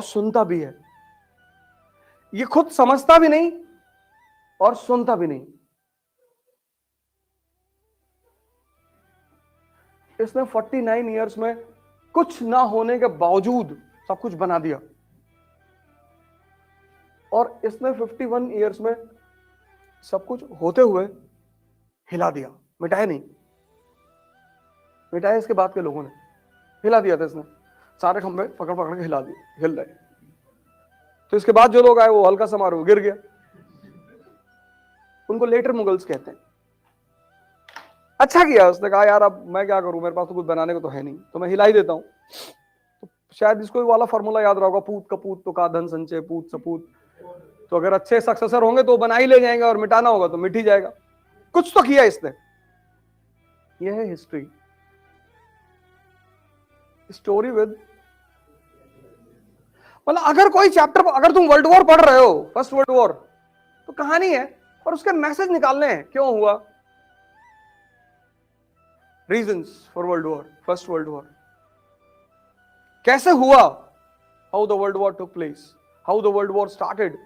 सुनता भी है। ये खुद समझता भी नहीं और सुनता भी नहीं। इसने 49 इयर्स में कुछ ना होने के बावजूद सब कुछ बना दिया, और इसने 51 इयर्स में सब कुछ होते हुए हिला दिया। मिटाया नहीं, मिटाया इसके बाद के लोगों ने, हिला दिया था इसने। सारे खंभे पकड़ पकड़ के हिला दिए, हिल रहे। तो इसके बाद जो लोग आए वो हल्का सा मारो गिर गया। उनको लेटर मुगल्स कहते हैं। अच्छा किया उसने, कहा यार अब मैं क्या करूं, मेरे पास तो कुछ बनाने को तो है नहीं, तो मैं हिला ही देता हूं। तो शायद इसको वाला फॉर्मूला याद रहा होगा, पूत कपूत तो का धन संचय पूत सपूत। तो अगर अच्छे सक्सेसर होंगे तो बना ही ले जाएंगे, और मिटाना होगा तो मिट ही जाएगा। कुछ तो किया इसने। यह है हिस्ट्री, स्टोरी विद, मतलब अगर कोई चैप्टर, अगर तुम वर्ल्ड वॉर पढ़ रहे हो, फर्स्ट वर्ल्ड वॉर, तो कहानी है और उसके मैसेज निकालने हैं। क्यों हुआ, reasons for world war, first world war कैसे हुआ, how the world war took place, how the world war started,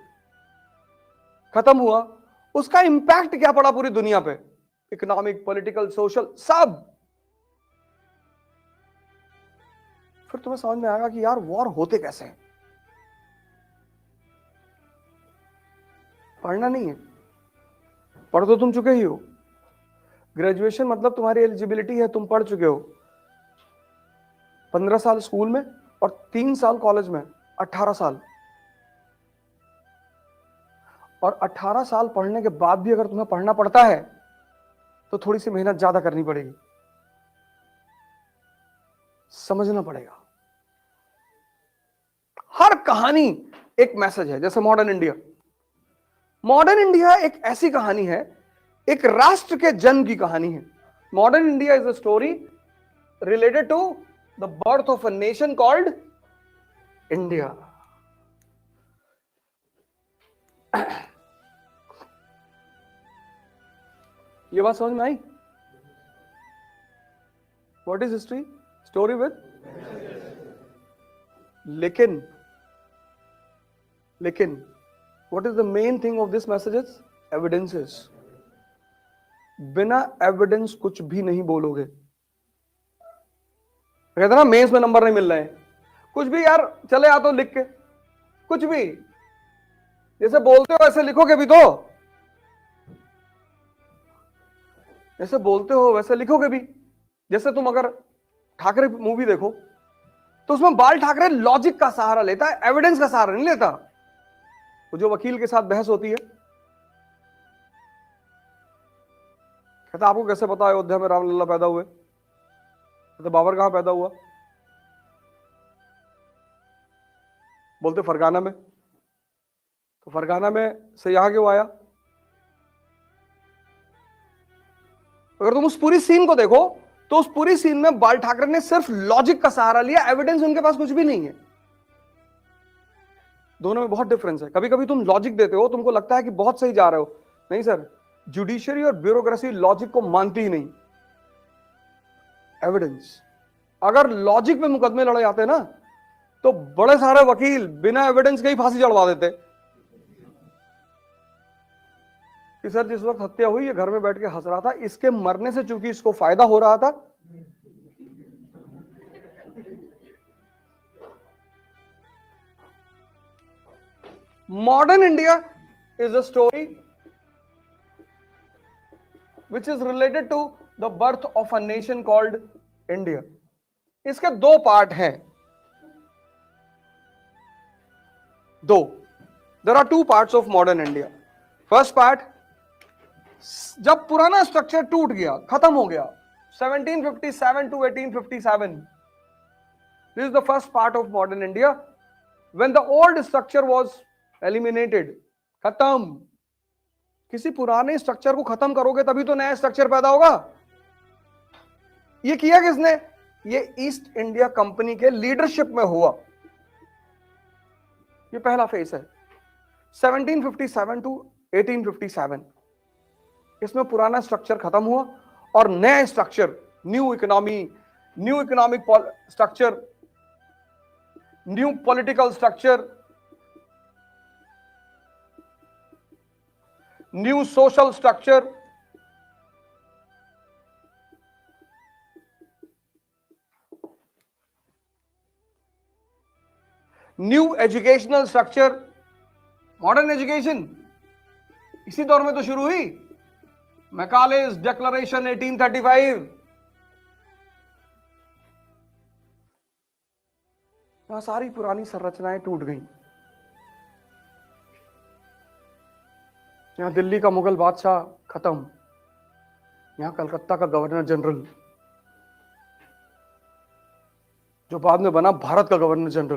खत्म हुआ, उसका इंपैक्ट क्या पड़ा पूरी दुनिया पे, इकोनॉमिक, पॉलिटिकल, सोशल, सब। फिर तुम्हें समझ में आएगा कि यार वॉर होते कैसे हैं। पढ़ना नहीं है, पढ़ तो तुम चुके ही हो। ग्रेजुएशन मतलब तुम्हारी एलिजिबिलिटी है, तुम पढ़ चुके हो। 15 साल स्कूल में और 3 साल कॉलेज में, 18 साल। और 18 साल पढ़ने के बाद भी अगर तुम्हें पढ़ना पड़ता है तो थोड़ी सी मेहनत ज्यादा करनी पड़ेगी, समझना पड़ेगा। हर कहानी एक मैसेज है। जैसे मॉडर्न इंडिया, मॉडर्न इंडिया एक ऐसी कहानी है, एक राष्ट्र के जन्म की कहानी है। Modern India is a story related to the birth of a nation called India. ये बात समझ में आई? What is history? Story with, लेकिन what is the main thing of this messages? Evidences. बिना एविडेंस कुछ भी नहीं बोलोगे। कहते ना मेंस में नंबर नहीं मिल रहे हैं, कुछ भी यार चले आ तो लिख के, कुछ भी जैसे बोलते हो वैसे लिखोगे भी तो, जैसे बोलते हो वैसे लिखोगे भी। जैसे तुम अगर ठाकरे मूवी देखो तो उसमें बाल ठाकरे लॉजिक का सहारा लेता है, एविडेंस का सहारा नहीं लेता। वो जो वकील के साथ बहस होती है, कहता आपको कैसे पता अयोध्या में रामलला पैदा हुए? कहते बाबर कहां पैदा हुआ? बोलते फरगाना में। तो फरगाना में से यहां क्यों आया? अगर तुम उस पूरी सीन को देखो तो उस पूरी सीन में बाल ठाकरे ने सिर्फ लॉजिक का सहारा लिया, एविडेंस उनके पास कुछ भी नहीं है। दोनों में बहुत डिफरेंस है। कभी कभी तुम लॉजिक देते हो, तुमको लगता है कि बहुत सही जा रहे हो, नहीं सर, जुडिशरी और ब्यूरोक्रेसी लॉजिक को मानती ही नहीं, एविडेंस। अगर लॉजिक में मुकदमे लड़े जाते ना तो बड़े सारे वकील बिना एविडेंस के ही फांसी चढ़वा देते कि सर जिस वक्त हत्या हुई ये घर में बैठ के हंस रहा था, इसके मरने से चूंकि इसको फायदा हो रहा था। Modern India is a story which is related to the birth of a nation called India. इसके दो पार्ट हैं, दो। There are two parts of modern India. First part, जब पुराना स्ट्रक्चर टूट गया, खत्म हो गया, 1757 to 1857. This is the first part of modern India, when the old structure was eliminated. खत्म। किसी पुराने स्ट्रक्चर को खत्म करोगे तभी तो नया स्ट्रक्चर पैदा होगा। ये किया किसने? ये ईस्ट इंडिया कंपनी के लीडरशिप में हुआ। ये पहला फेज है, 1757 टू 1857। इसमें पुराना स्ट्रक्चर खत्म हुआ और नया structure, new economy, new economic structure new political structure, new social structure, new educational structure. Modern education इसी दौर में तो शुरू हुई, मैकालेस डिक्लेरेशन 1835। यहां सारी पुरानी संरचनाएं टूट गई। यहां दिल्ली का मुगल बादशाह खत्म, यहां कलकत्ता का गवर्नर जनरल जो बाद में बना भारत का गवर्नर जनरल,